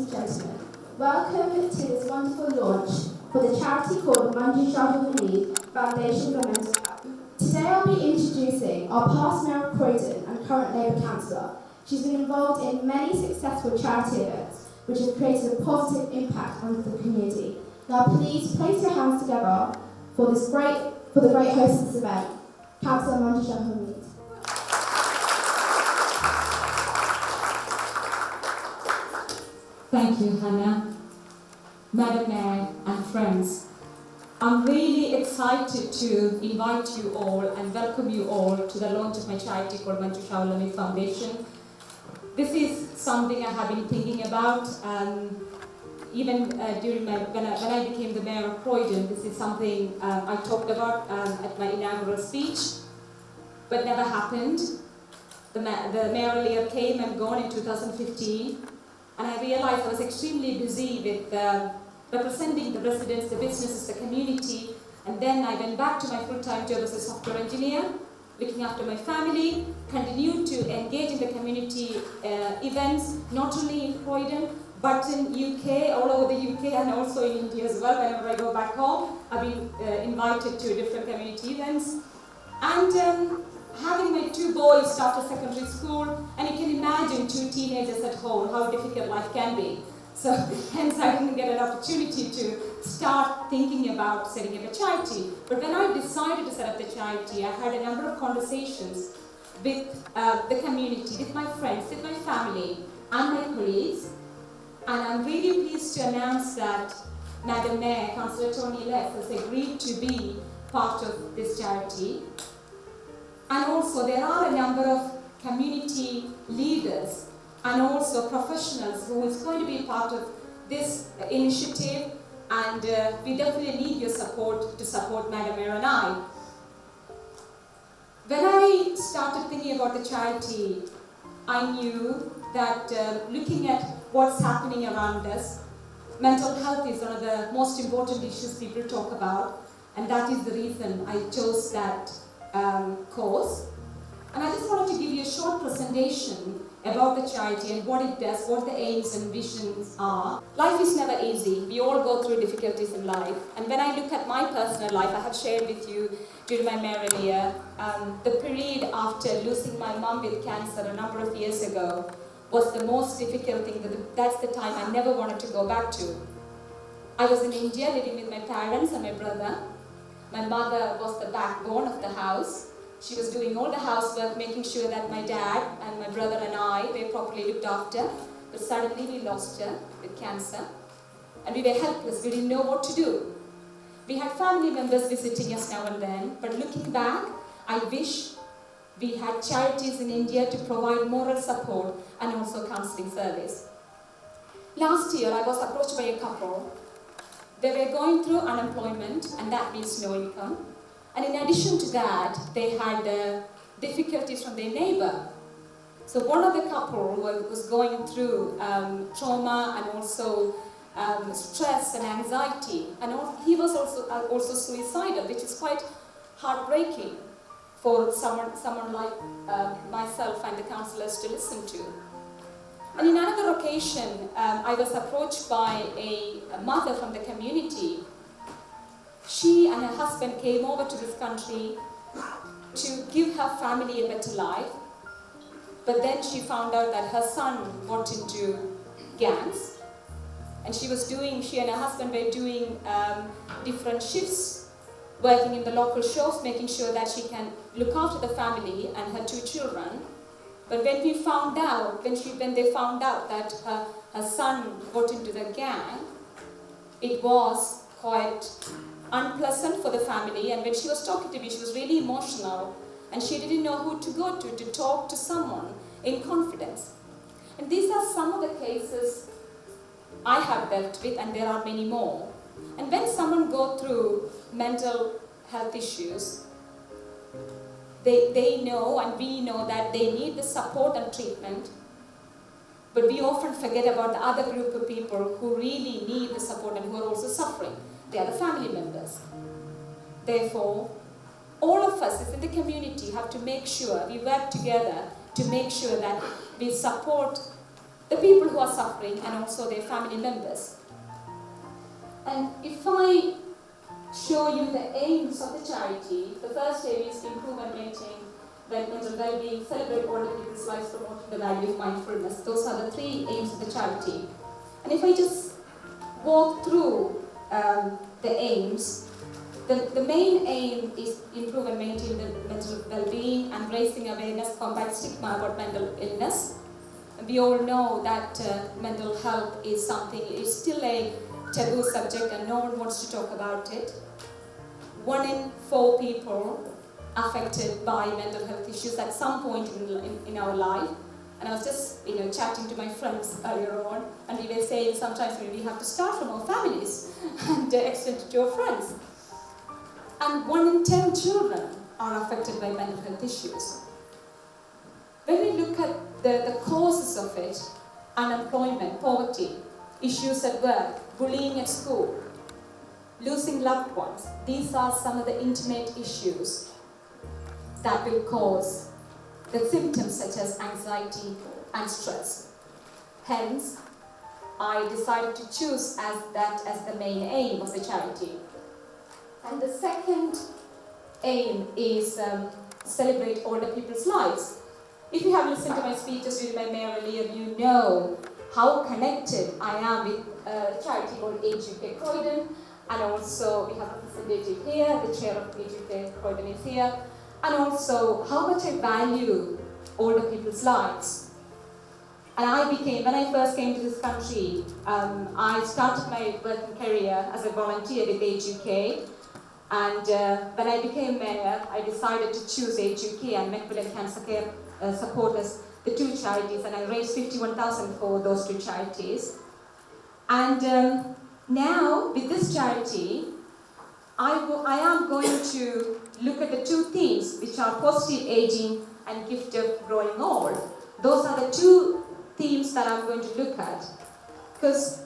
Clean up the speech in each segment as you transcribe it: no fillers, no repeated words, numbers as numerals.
and gentlemen, welcome to this wonderful launch for the charity called Manju Shahul-Hameed Foundation for Mental Health. Today I'll be introducing our past Mayor of Croydon and current Labour Councillor. She's been involved in many successful charity events which have created a positive impact on the community. Now please place your hands together for the great host of this event, Councillor Manju Shahul-Hameed. Thank you, Hannah. Madam Mayor and friends, I'm really excited to invite you all and welcome you all to the launch of my charity called Manju Shahul-Hameed Foundation. This is something I have been thinking about even during when I became the Mayor of Croydon. This is something I talked about at my inaugural speech, but never happened. The mayoral year came and gone in 2015. And I realized I was extremely busy with representing the residents, the businesses, the community. And then I went back to my full-time job as a software engineer, looking after my family, continued to engage in the community events, not only in Croydon, but in UK, all over the UK, and also in India as well. Whenever I go back home, I've been invited to different community events. And having my two boys after secondary school, and you can imagine two teenagers at home, how difficult life can be. So hence I didn't get an opportunity to start thinking about setting up a charity. But when I decided to set up the charity, I had a number of conversations with the community, with my friends, with my family, and my colleagues. And I'm really pleased to announce that Madam Mayor, Councillor Tony Les, has agreed to be part of this charity. And also there are a number of community leaders and also professionals who is going to be part of this initiative, and we definitely need your support to support Madam Mayor and I. When I started thinking about the charity, I knew that looking at what's happening around us, mental health is one of the most important issues people talk about, and that is the reason I chose that course. And I just wanted to give you a short presentation about the charity and what it does, what the aims and visions are. Life is never easy. We all go through difficulties in life. And when I look at my personal life, I have shared with you during my mayoral year, the period after losing my mum with cancer a number of years ago was the most difficult thing. That's the time I never wanted to go back to. I was in India living with my parents and my brother. My mother was the backbone of the house. She was doing all the housework, making sure that my dad and my brother and I were properly looked after. But suddenly we lost her with cancer. And we were helpless. We didn't know what to do. We had family members visiting us now and then. But looking back, I wish we had charities in India to provide moral support and also counseling service. Last year, I was approached by a couple. They were going through unemployment, and that means no income. And in addition to that, they had difficulties from their neighbor. So one of the couple was going through trauma and also stress and anxiety. And he was also suicidal, which is quite heartbreaking for someone like myself and the councillors to listen to. And in another occasion, I was approached by a mother from the community. She and her husband came over to this country to give her family a better life. But then she found out that her son got into gangs. And she and her husband were doing different shifts, working in the local shops, making sure that she can look after the family and her two children. But when they found out that her son got into the gang, it was quite unpleasant for the family. And when she was talking to me, she was really emotional, and she didn't know who to go to talk to someone in confidence. And these are some of the cases I have dealt with, and there are many more. And when someone goes through mental health issues, they know, and we know, that they need the support and treatment, but we often forget about the other group of people who really need the support and who are also suffering. They are the family members. Therefore, all of us in the community have to make sure we work together to make sure that we support the people who are suffering and also their family members. And if I show you the aims of the charity, the first aim is to improve and maintain mental well-being, celebrate older people's lives, promoting the value of mindfulness. Those are the 3 aims of the charity. And if I just walk through the aims, the main aim is improve and maintain the mental well-being and raising awareness, combat stigma about mental illness. We all know that mental health is still a taboo subject and no one wants to talk about it. 1 in 4 people affected by mental health issues at some point in our life. And I was just chatting to my friends earlier on, and we were saying sometimes we have to start from our families and extend it to our friends. And 1 in 10 children are affected by mental health issues. When we look at the causes of it, unemployment, poverty, issues at work, bullying at school, losing loved ones, these are some of the intimate issues that will cause the symptoms such as anxiety and stress. Hence, I decided to choose that as the main aim of the charity. And the second aim is celebrate older people's lives. If you have listened to my speeches during my mayor earlier, you know how connected I am with a charity called Age UK Croydon, and also we have a representative here, the chair of Age UK Croydon is here, and also how much I value older people's lives. And when I first came to this country, I started my working career as a volunteer with Age UK. And when I became mayor, I decided to choose Age UK and Macmillan Cancer Care support as the 2 charities, and I raised 51,000 for those 2 charities. And now, with this charity, I am going to look at the 2 themes, which are positive aging and gift of growing old. Those are the 2 themes that I'm going to look at. Because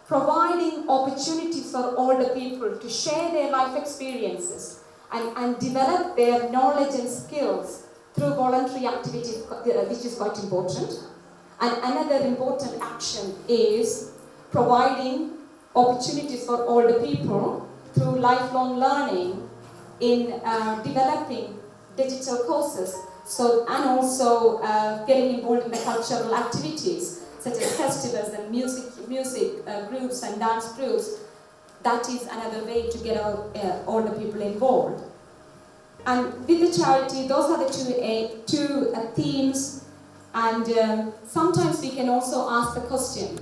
providing opportunities for older people to share their life experiences and develop their knowledge and skills through voluntary activities, which is quite important. And another important action is providing opportunities for older people through lifelong learning in developing digital courses, and also getting involved in the cultural activities such as festivals and music groups and dance groups. That is another way to get our older people involved. And with the charity, those are the 2 themes. And sometimes we can also ask the question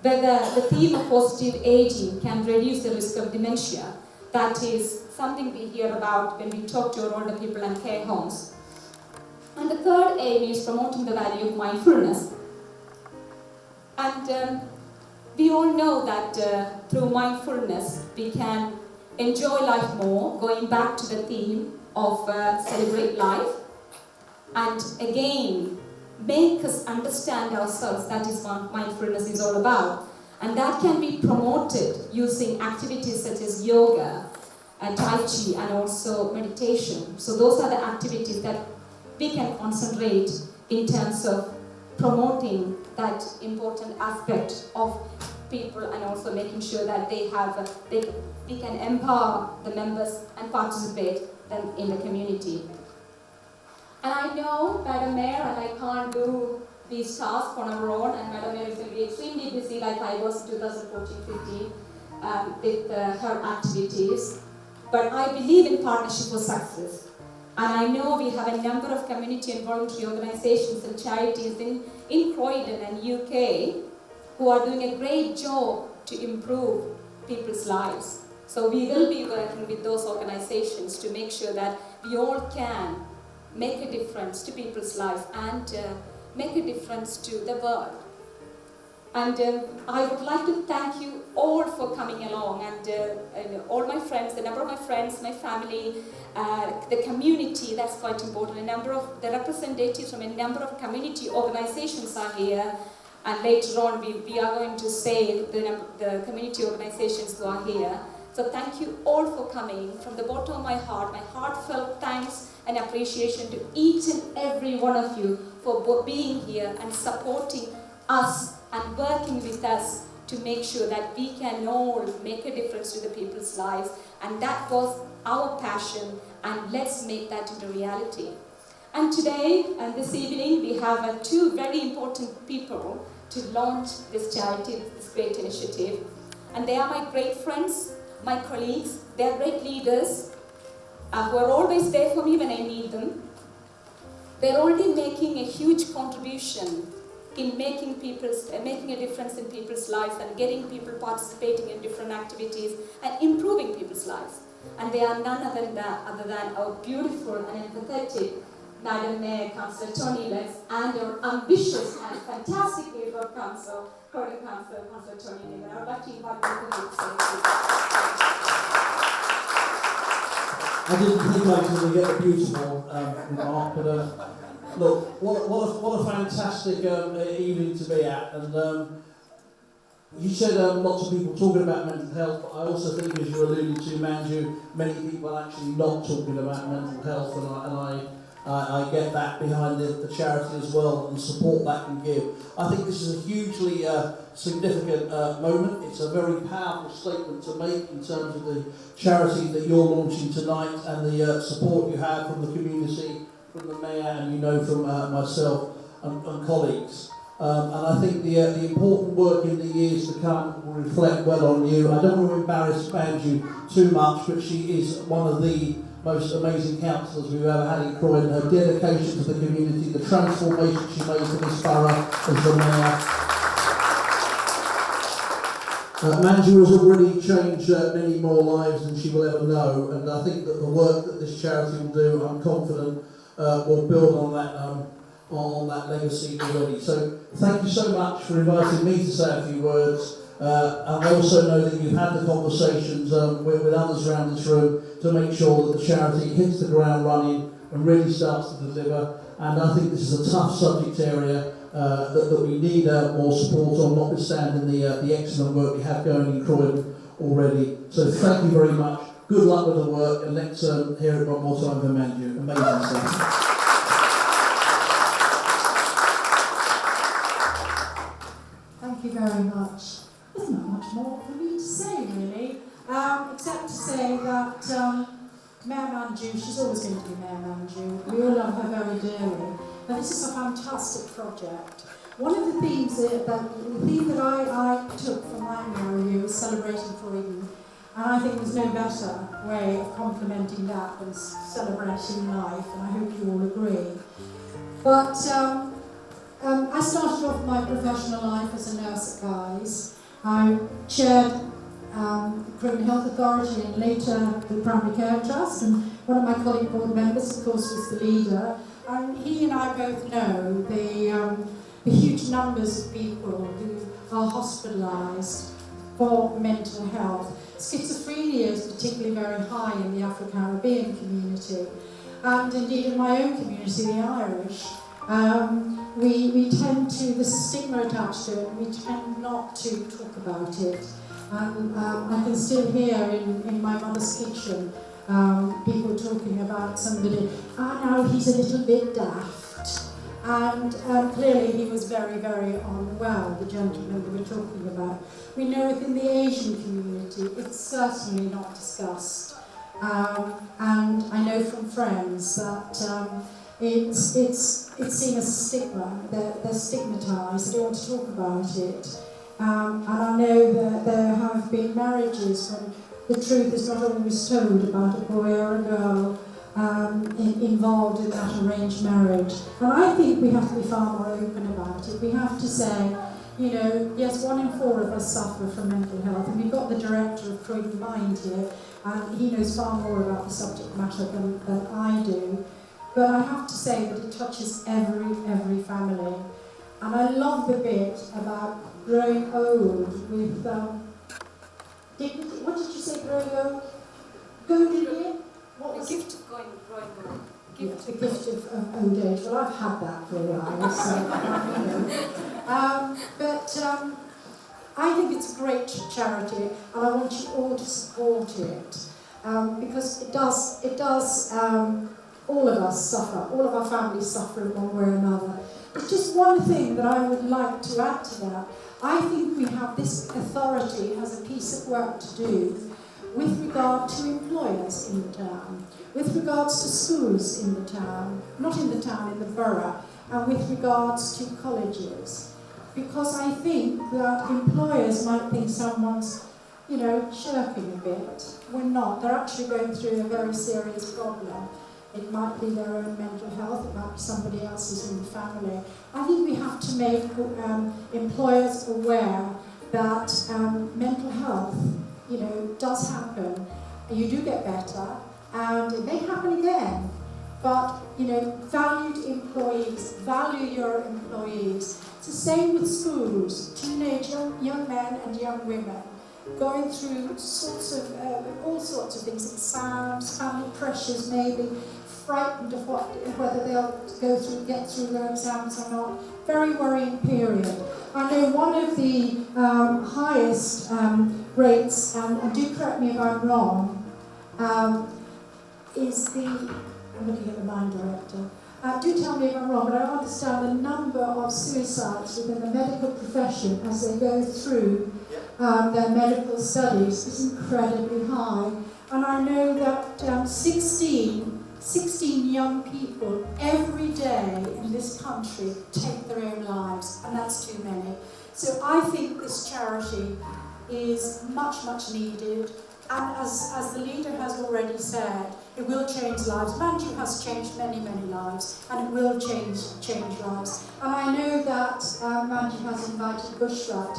whether the theme of positive aging can reduce the risk of dementia. That is something we hear about when we talk to our older people and care homes. And the third aim is promoting the value of mindfulness. And we all know that through mindfulness we can enjoy life more, going back to the theme of celebrate life, and again make us understand ourselves. That is what mindfulness is all about. And that can be promoted using activities such as yoga, and Tai Chi, and also meditation. So those are the activities that we can concentrate in terms of promoting that important aspect of people, and also making sure that we can empower the members and participate in the community. And I know Madam Mayor and I can't do these tasks on our own, and Madam Mayor is going to be extremely busy like I was in 2014-15 with her activities. But I believe in partnership for success. And I know we have a number of community and voluntary organizations and charities in Croydon and UK who are doing a great job to improve people's lives. So we will be working with those organizations to make sure that we all can make a difference to people's lives and make a difference to the world. And I would like to thank you all for coming along, and all my friends, the number of my friends, my family, the community, that's quite important. A number of the representatives from a number of community organizations are here, and later on we are going to say the community organizations who are here. So thank you all for coming. From the bottom of my heartfelt thanks and appreciation to each and every one of you for being here and supporting us and working with us to make sure that we can all make a difference to the people's lives. And that was our passion, and let's make that into reality. And today and this evening we have two very important people to launch this charity, this great initiative. And they are my great friends, my colleagues. They are great leaders who are always there for me when I need them. They're already making a huge contribution in making a difference in people's lives and getting people participating in different activities and improving people's lives. And they are none other than our beautiful and empathetic Madam Mayor, Councillor Tony Lex, and our ambitious and fantastic Member of Council, Croydon Councillor, Councillor Tony Lex. I would like to invite you to say. I didn't think I was going to get a beautiful remark, but look, what a fantastic evening to be at. And you said lots of people talking about mental health, but I also think, as you alluded to, Manju, many people are actually not talking about mental health, and I get that behind the charity as well, and the support that can give. I think this is a hugely significant moment. It's a very powerful statement to make in terms of the charity that you're launching tonight and the support you have from the community, from the Mayor, and from myself and colleagues. And I think the important work in the years to come will reflect well on you. I don't want to embarrass Manju too much, but she is one of the most amazing councillors we've ever had in Croydon. Her dedication to the community, the transformation she made to this borough as the Mayor. Manju has already changed many more lives than she will ever know, and I think that the work that this charity will do, I'm confident, will build on that legacy already. So thank you so much for inviting me to say a few words. And I also know that you've had the conversations with others around this room to make sure that the charity hits the ground running and really starts to deliver. And I think this is a tough subject area that we need more support on, notwithstanding the excellent work we have going in Croydon already. So thank you very much. Good luck with the work, and let's hear it one more time from Manju. Amazing stuff. Thank you very much. There's not much more for me to say, really, except to say that Mayor Manju, she's always going to be Mayor Manju. We all love her very dearly. And this is a fantastic project. One of the themes the theme that I took from my mayor review was celebrating Croydon. And I think there's no better way of complementing that than celebrating life, and I hope you all agree. But I started off my professional life as a nurse at Guy's. I chaired the Croydon Health Authority and later the Primary Care Trust, and one of my colleague board members, of course, was the leader. And he and I both know the huge numbers of people who are hospitalised for mental health. Schizophrenia is particularly very high in the Afro-Caribbean community, and indeed in my own community, the Irish. We tend to, there's a stigma attached to it, and we tend not to talk about it. And I can still hear in my mother's kitchen people talking about somebody, now he's a little bit daft. And clearly he was very, very unwell, the gentleman that we're talking about. We know within the Asian community it's certainly not discussed. And I know from friends that it's seen as a stigma. They're stigmatised, they don't want to talk about it. And I know that there have been marriages when the truth is not always told about a boy or a girl involved in that arranged marriage. And I think we have to be far more open about it. We have to say, yes, 1 in 4 of us suffer from mental health, and we've got the director of Croydon Mind here, and he knows far more about the subject matter than I do. But I have to say that it touches every family. And I love the bit about growing old with dignity. What did you say, growing old? Golden year? What was The gift of growing old. The gift of old age. Well, I've had that for a while, so but I think it's a great charity, and I want you all to support it because it does. All of us suffer. All of our families suffer in one way or another. Just one thing that I would like to add to that. I think we have this authority as a piece of work to do with regard to employers in the town, with regards to schools in the town, not in the town, in the borough, and with regards to colleges. Because I think that employers might think someone's, shirking a bit. We're not. They're actually going through a very serious problem. It might be their own mental health, it might be somebody else's in the family. I think we have to make employers aware that mental health, does happen. You do get better, and it may happen again. But, valued employees, value your employees. It's the same with schools, teenage young men and young women, going through all sorts of things, exams, family pressures maybe, frightened of whether they'll get through their exams or not. Very worrying period. I know one of the highest rates, and do correct me if I'm wrong, is I'm looking at the mine director. Do tell me if I'm wrong, but I understand the number of suicides within the medical profession as they go through their medical studies is incredibly high. And I know that 16 young people every day in this country take their own lives, and that's too many. So I think this charity is much, much needed. And as the leader has already said, it will change lives. Manju has changed many, many lives, and it will change lives. And I know that Manju has invited Bushra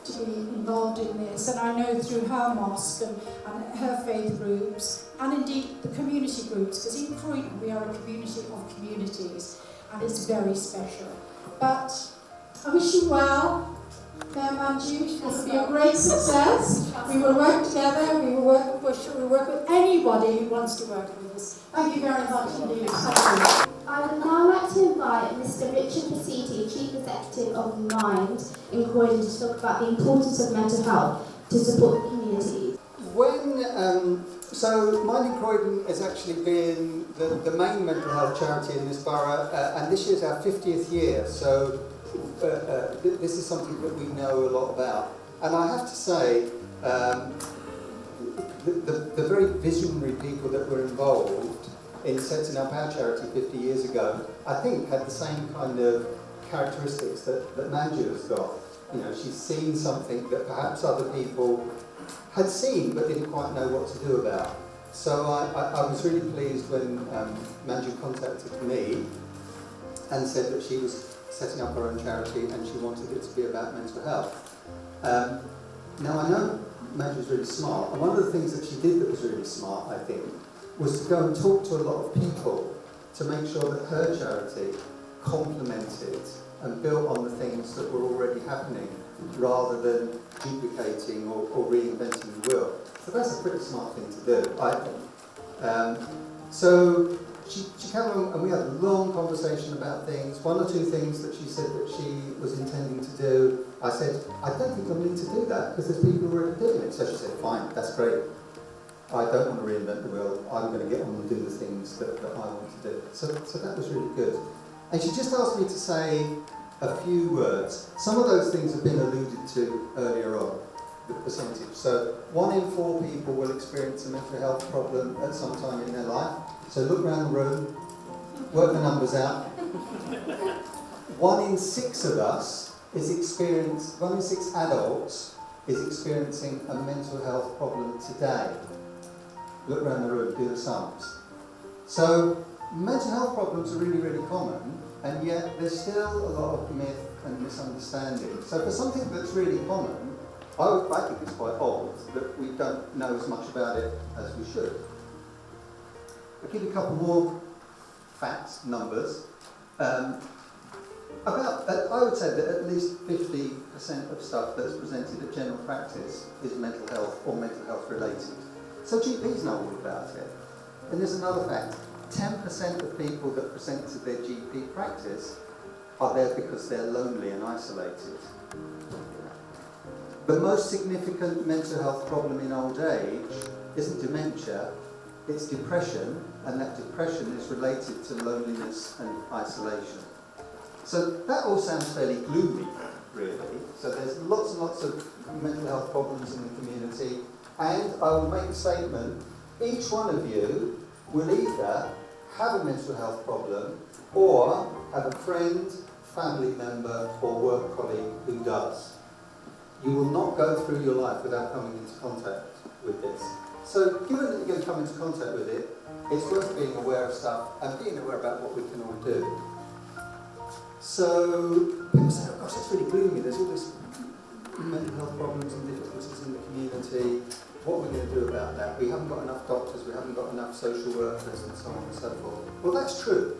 to be involved in this, and I know through her mosque and her faith groups, and indeed the community groups, because in Croydon we are a community of communities, and it's very special. But I wish you well. Manju, this will be a great success. We will work together, we will work with Bushra, we will work with anybody who wants to work with us. Thank you very much indeed. Thank you. I would now like to invite Mr. Richard Pasiti, Chief Executive of Mind in Croydon, to talk about the importance of mental health to support the community. So Mind in Croydon has actually been the main mental health charity in this borough, and this year's our 50th year, so this is something that we know a lot about. And I have to say, the very visionary people that were involved in setting up our charity 50 years ago, I think had the same kind of characteristics that Manju has got. She's seen something that perhaps other people had seen but didn't quite know what to do about. So I was really pleased when Manju contacted me and said that she was setting up her own charity and she wanted it to be about mental health. Now I know Manju's really smart, and one of the things that she did that was really smart, I think, was to go and talk to a lot of people to make sure that her charity complemented and built on the things that were already happening rather than duplicating or reinventing the wheel. So that's a pretty smart thing to do, I think. So she came along and we had a long conversation about things. One or two things that she said that she was intending to do, I said, I don't think you'll need to do that because there's people already doing it. So she said, fine, that's great. I don't want to reinvent the wheel. I'm going to get on and do the things that I want to do. So that was really good. And she just asked me to say a few words. Some of those things have been alluded to earlier on, the percentage. So 1 in 4 people will experience a mental health problem at some time in their life. So look around the room, work the numbers out. 1 in 6 of us 1 in 6 adults is experiencing a mental health problem today. Look around the room, do the sums. So mental health problems are really, really common, and yet there's still a lot of myth and misunderstanding. So for something that's really common, I think it's quite odd that we don't know as much about it as we should. I'll give you a couple more facts, numbers. I would say that at least 50% of stuff that's presented at general practice is mental health or mental health related. So GPs know all about it. And there's another fact, 10% of people that present to their GP practice are there because they're lonely and isolated. The most significant mental health problem in old age isn't dementia, it's depression, and that depression is related to loneliness and isolation. So that all sounds fairly gloomy, really. So there's lots and lots of mental health problems in the community, and I will make a statement: each one of you will either have a mental health problem or have a friend, family member or work colleague who does. You will not go through your life without coming into contact with this. So given that you're going to come into contact with it, it's worth being aware of stuff and being aware about what we can all do. So people say, oh gosh, that's really gloomy, there's all this mental health problems and difficulties in the community. What are we going to do about that? We haven't got enough doctors, we haven't got enough social workers and so on and so forth. Well, that's true.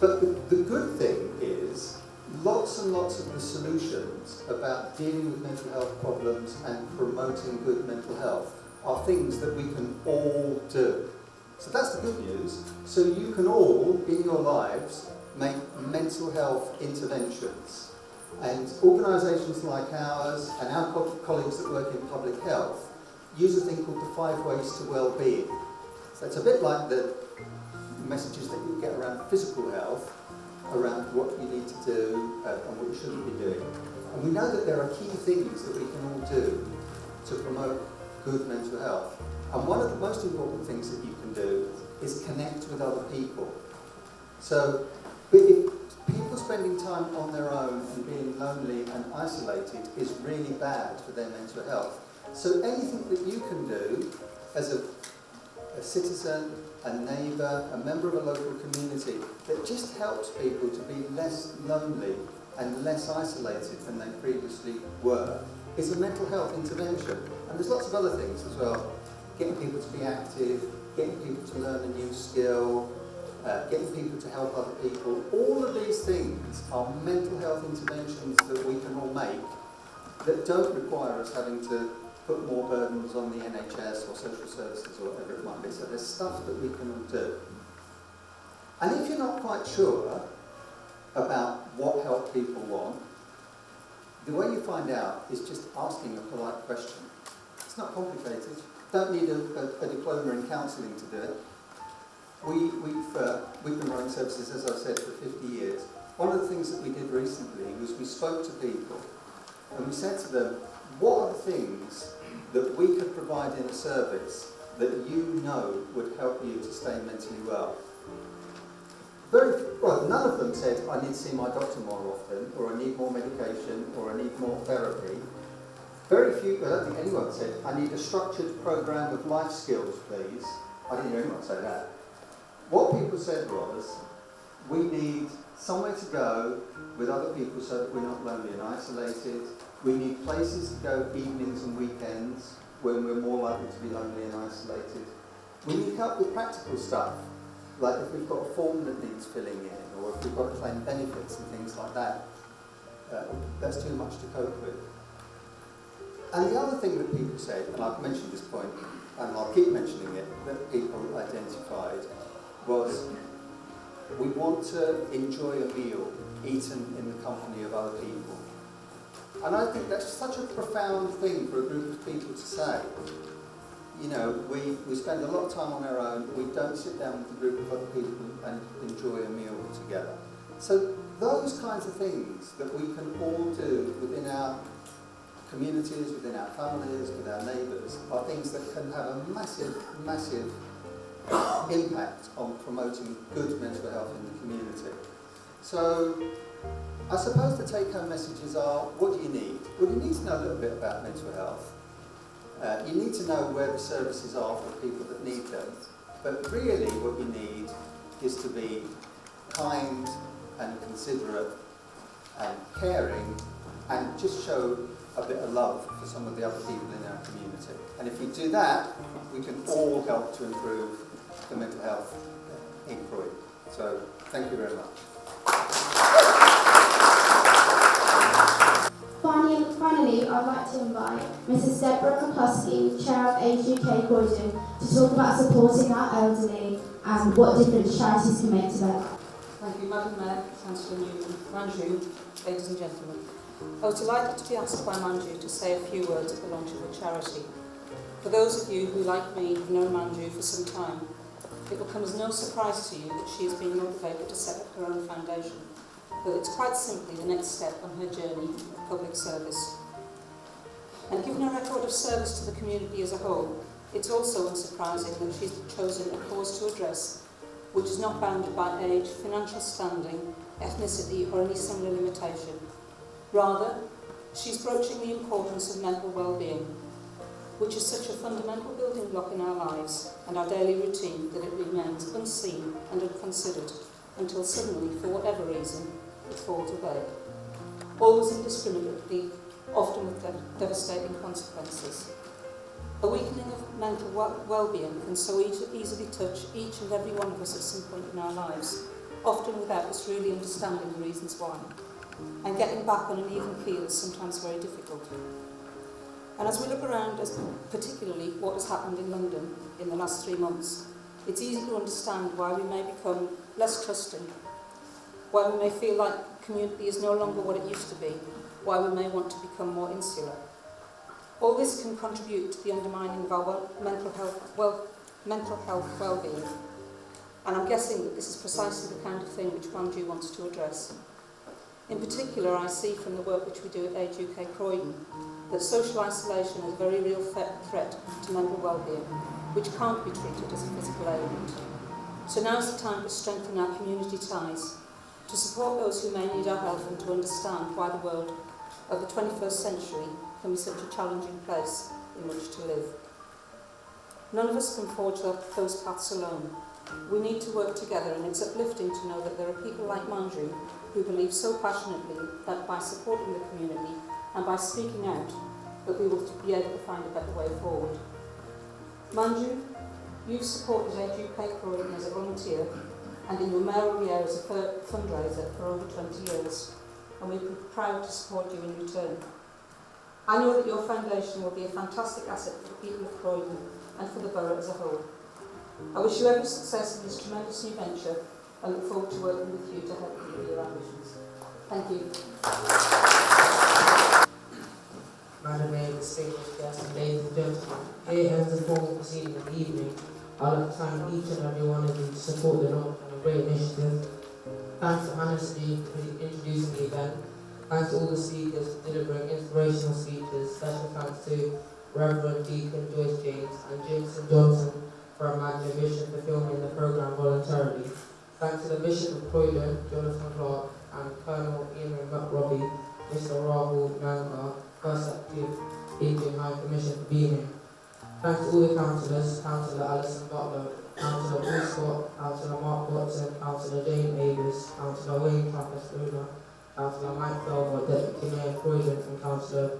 But the good thing is lots and lots of the solutions about dealing with mental health problems and promoting good mental health are things that we can all do. So that's the good news. So you can all, in your lives, make mental health interventions. And organisations like ours and our colleagues that work in public health use a thing called the 5 ways to well-being. So it's a bit like the messages that you get around physical health, around what you need to do and what you shouldn't be doing. And we know that there are key things that we can all do to promote good mental health. And one of the most important things that you can do is connect with other people. So if people spending time on their own and being lonely and isolated is really bad for their mental health. So anything that you can do as a citizen, a neighbour, a member of a local community that just helps people to be less lonely and less isolated than they previously were is a mental health intervention. And there's lots of other things as well. Getting people to be active, getting people to learn a new skill, getting people to help other people. All of these things are mental health interventions that we can all make that don't require us having to put more burdens on the NHS or social services or whatever it might be. So there's stuff that we can all do. And if you're not quite sure about what help people want, the way you find out is just asking a polite question. It's not complicated. Don't need a diploma in counselling to do it. We've been running services, as I've said, for 50 years. One of the things that we did recently was we spoke to people and we said to them, what are the things that we could provide in a service that you know would help you to stay mentally well? None of them said, I need to see my doctor more often, or I need more medication, or I need more therapy. Very few, I don't think anyone said, I need a structured programme of life skills, please. I didn't hear anyone say that. What people said was, we need somewhere to go with other people so that we're not lonely and isolated. We need places to go evenings and weekends when we're more likely to be lonely and isolated. We need help with practical stuff, like if we've got a form that needs filling in, or if we've got to claim benefits and things like that. That's too much to cope with. And the other thing that people said, and I've mentioned this point, and I'll keep mentioning it, that people identified was, we want to enjoy a meal eaten in the company of other people. And I think that's such a profound thing for a group of people to say. You know, we spend a lot of time on our own, we don't sit down with a group of other people and enjoy a meal together. So those kinds of things that we can all do within our communities, within our families, with our neighbours, are things that can have a massive, massive impact on promoting good mental health in the community. So I suppose the take-home messages are, what do you need? Well, you need to know a little bit about mental health. You need to know where the services are for people that need them. But really what you need is to be kind and considerate and caring and just show a bit of love for some of the other people in our community. And if we do that, we can all help to improve the mental health in Croydon. So thank you very much. Finally, I'd like to invite Mrs. Deborah Kopuski, Chair of Age UK Croydon, to talk about supporting our elderly and what difference charities can make to their life. Thank you, Madam Mayor, Councillor Newman, Manju, ladies and gentlemen. I was delighted to be asked by Manju to say a few words at the launch of the charity. For those of you who, like me, have known Manju for some time, it will come as no surprise to you that she has been motivated to set up her own foundation. but it's quite simply the next step on her journey of public service. And given her record of service to the community as a whole, it's also unsurprising that she's chosen a cause to address which is not bounded by age, financial standing, ethnicity or any similar limitation. Rather, she's broaching the importance of mental well-being, which is such a fundamental building block in our lives and our daily routine that it remains unseen and unconsidered until suddenly, for whatever reason, it falls away. Always indiscriminately, often with devastating consequences. A weakening of mental well-being can so easily touch each and every one of us at some point in our lives, often without us really understanding the reasons why. And getting back on an even keel is sometimes very difficult. And as we look around, particularly what has happened in London in the last 3 months, it's easy to understand why we may become less trusting, why we may feel like community is no longer what it used to be, why we may want to become more insular. All this can contribute to the undermining of our mental health well-being, and I'm guessing that this is precisely the kind of thing which Manju wants to address. In particular, I see from the work which we do at Age UK Croydon that social isolation is a very real threat to mental well-being, which can't be treated as a physical ailment. So now's the time to strengthen our community ties, to support those who may need our help and to understand why the world of the 21st century can be such a challenging place in which to live. None of us can forge those paths alone. We need to work together, and it's uplifting to know that there are people like Manju who believe so passionately that by supporting the community and by speaking out, that we will be able to find a better way forward. Manju, you've supported Age UK Croydon as a volunteer and in your mayoral year as a fundraiser for over 20 years, and we're proud to support you in return. I know that your foundation will be a fantastic asset for the people of Croydon and for the borough as a whole. I wish you every success in this tremendous new venture and look forward to working with you to help you with your ambitions. Thank you. Madam Mayor, distinguished guests, and ladies and gentlemen, here ends the formal proceeding of the evening. I'd like to thank each and every one of you to support the launch and a great initiative. Thanks to Hannah Steve for introducing the event. Thanks to all the speakers for delivering inspirational speeches. Special thanks to Reverend Deacon Joyce James and Jameson Johnson for imagining vision for filming the programme voluntarily. Thanks to the Bishop of Croydon, Jonathan Clark, and Colonel Ian Robbie, Mr. Rahul Nanga, First Active Indian High Commission for being here. Thanks to all the councillors, Councillor Alison Butler, Councillor Bruce Scott, Councillor Mark Watson, Councillor Jane Avis, Councillor Wayne Trappers-Bruner, Councillor Mike Felber, Deputy Mayor Croydon, and Councillor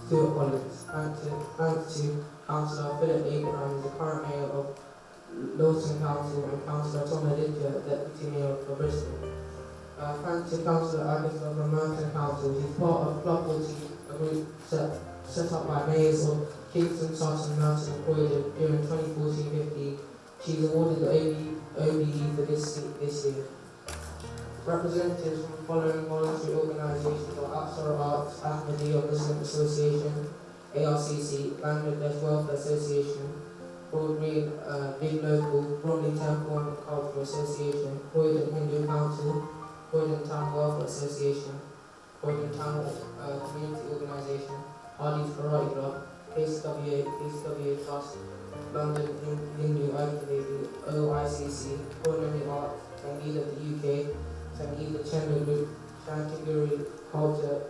Stuart Collins. Thanks to Councillor Philip Abraham, who is the current Mayor of Lawson Council, and Councillor Tom Aditya, Deputy Mayor for Bristol. Thanks to Councillor Agatha from Merton Council, who is part of Club 14, a group set up by mayors of Kingston, Sutton, Merton and Croydon during 2014-15. She is awarded the OBE for this year. Representatives from the following voluntary organisations are Apsara Arts, Ahmadiyya Muslim Association, ARCC, Bangladesh Welfare Association, Broad Green Big Local, Bromley Temple and Cultural Association, Croydon Hindu Council, Croydon Town Welfare Association, Croydon Town Community Organisation, Hardy's Karate Club, KCWA Trust, London Hindu Academy, OICC, Culinary Arts, Sangeeta of the UK, Sangeeta Chandra Group, Chantiguri Culture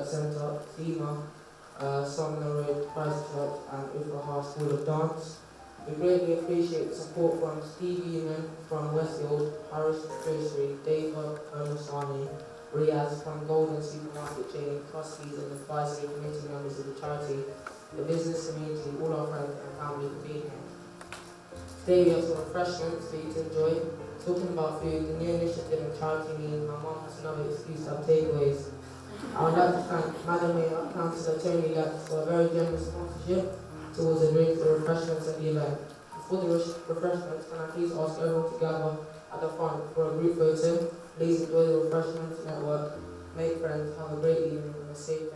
Centre, SEMA, Sumner Road, Christchurch, and Ufaha School of Dance. We greatly appreciate the support from Steve Eman from Westfield, Parish Treasury, David Omusani, Riaz from Golden Supermarket Chain, trustees and advisory committee members of the charity, the business community, all our friends and family for being here. Today we have some refreshments for you to enjoy. Talking about food, the new initiative and charity means my mum has another excuse to have takeaways. I would like to thank Madam Mayor, Councillor Tony Lex for a very generous sponsorship towards the drinks, the refreshments and the event. Before the refreshments, can I please ask everyone to gather at the front for a group photo? Please enjoy the refreshments, network, make friends, have a great evening and a safe day.